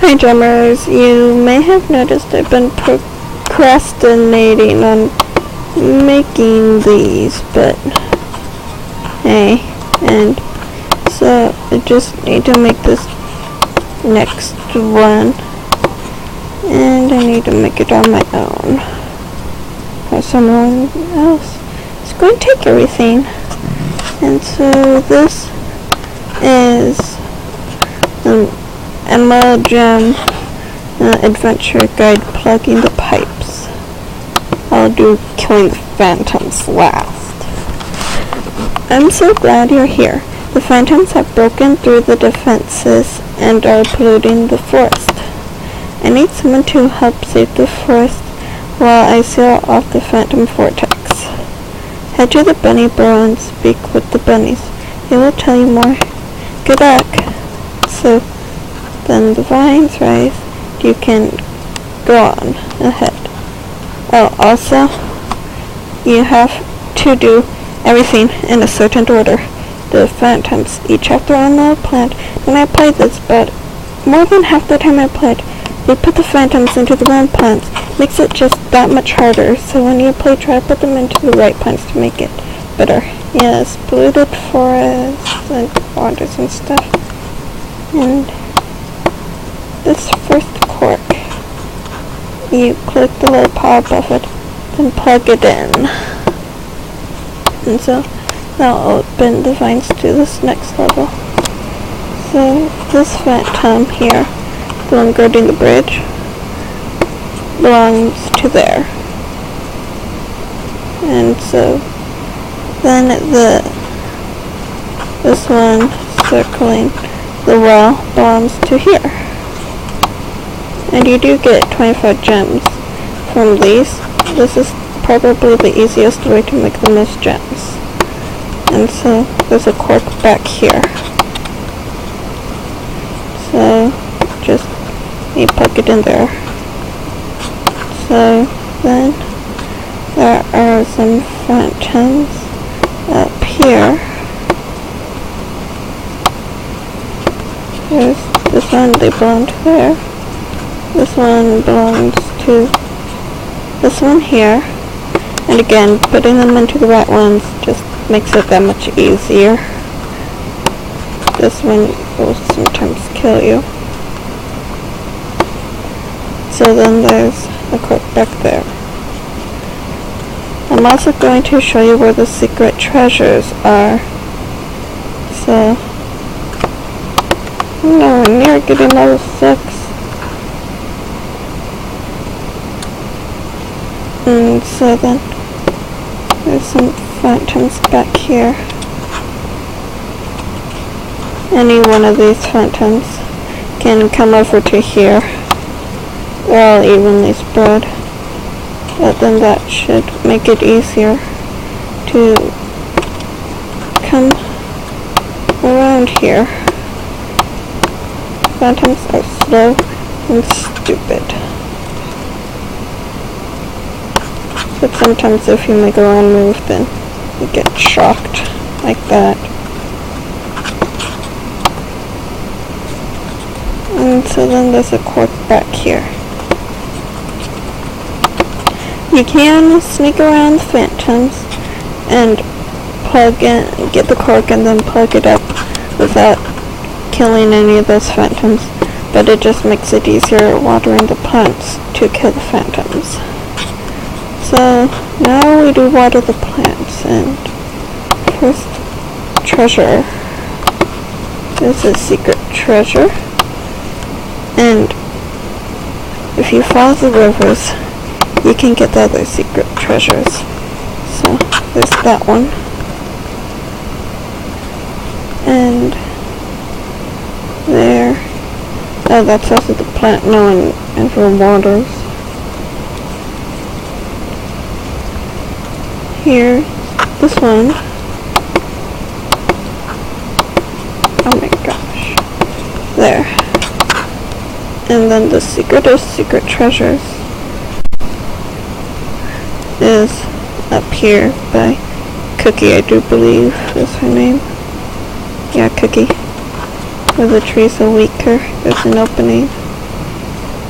Hi Drummers, you may have noticed I've been procrastinating on making these, but hey, and so I just need to make this next one, and I need to make it on my own, or someone else is going to take everything. And so this is Emerald Gem Adventure Guide Plugging the Pipes. I'll do Killing the Phantoms last. I'm so glad you're here. The phantoms have broken through the defenses and are polluting the forest. I need someone to help save the forest while I seal off the phantom vortex. Head to the bunny burrow and speak with the bunnies. They will tell you more. Good luck. So then the vines rise. You can go on ahead. Oh, also, you have to do everything in a certain order. The phantoms each have their own little plant. When I played this, but more than half the time I played, they put the phantoms into the wrong plants. Makes it just that much harder. So when you play, try to put them into the right plants to make it better. Yes, polluted forests and waters and stuff. And this first cork, you click the little power above it, then plug it in. And so that'll open the vines to this next level. So this phantom here, the one guarding the bridge, belongs to there. And so then this one circling the well belongs to here. And you do get 25 gems from these. This is probably the easiest way to make the most gems. And so there's a cork back here. So just you plug it in there. So then there are some phantoms up here. There's this one, they belong to there. This one belongs to this one here. And again, putting them into the right ones just makes it that much easier. This one will sometimes kill you. So then there's a cork back there. I'm also going to show you where the secret treasures are. So I'm nowhere near getting level 6. And so then there's some phantoms back here. Any one of these phantoms can come over to here. They're all evenly spread. But then that should make it easier to come around here. Phantoms are slow and stupid. But sometimes if you make a wrong move, then you get shocked like that. And so then there's a cork back here. You can sneak around the phantoms and plug in, get the cork and then plug it up without killing any of those phantoms. But it just makes it easier watering the plants to kill the phantoms. So now we do water the plants, and first treasure. This is secret treasure, and if you follow the rivers, you can get the other secret treasures. So there's that one, and there. Oh, that's also the plant no one ever waters. Here, this one. Oh my gosh. There. And then the secret of secret treasures is up here by Cookie, I do believe is her name. Yeah, Cookie. Where the trees are weaker, there's an opening.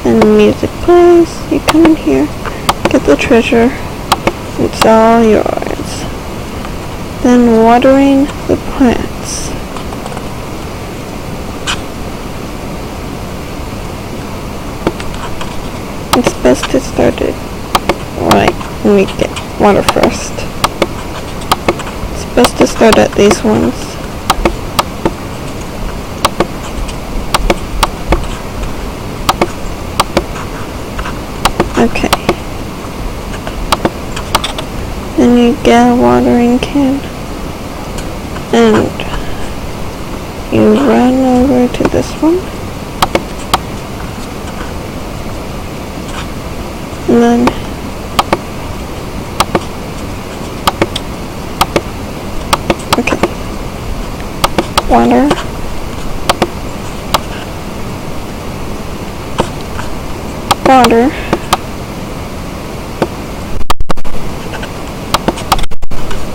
Then music plays, you come in here, get the treasure, it's all yours. Then watering the plants. It's best to start it right when we get water first. It's best to start at these ones. Okay. Then you get a watering can and you run over to this one. And then okay. Water. Water.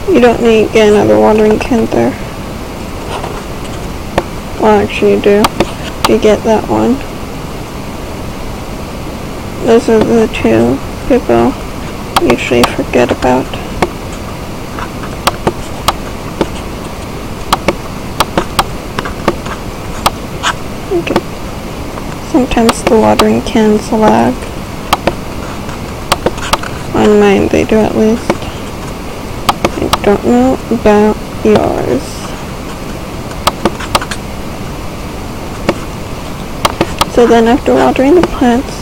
You don't need to get another watering can there. Well, actually you do. You get that one. Those are the two people usually forget about. Okay. Sometimes the watering cans lag. On mine they do at least. I don't know about yours. So then after watering the plants,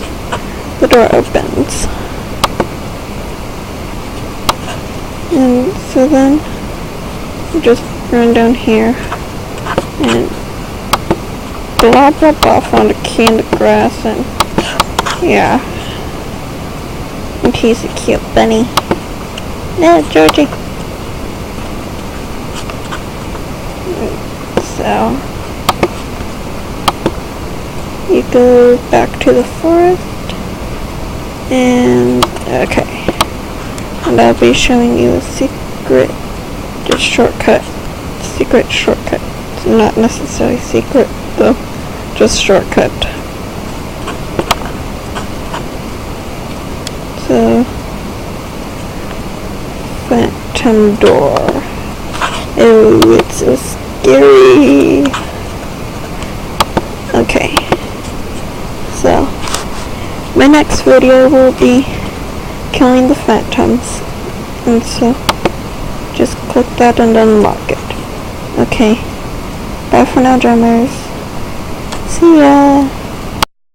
the door opens. And so then you just run down here and blob off on the can of grass and yeah. And he's a cute bunny. No, Georgie. So you go back to the forest and okay. And I'll be showing you a secret shortcut. Secret shortcut. It's not necessarily secret though, just shortcut. So phantom door. Oh, it's so scary. Okay. So my next video will be killing the phantoms. And so just click that and unlock it. Okay. Bye for now, drummers. See ya.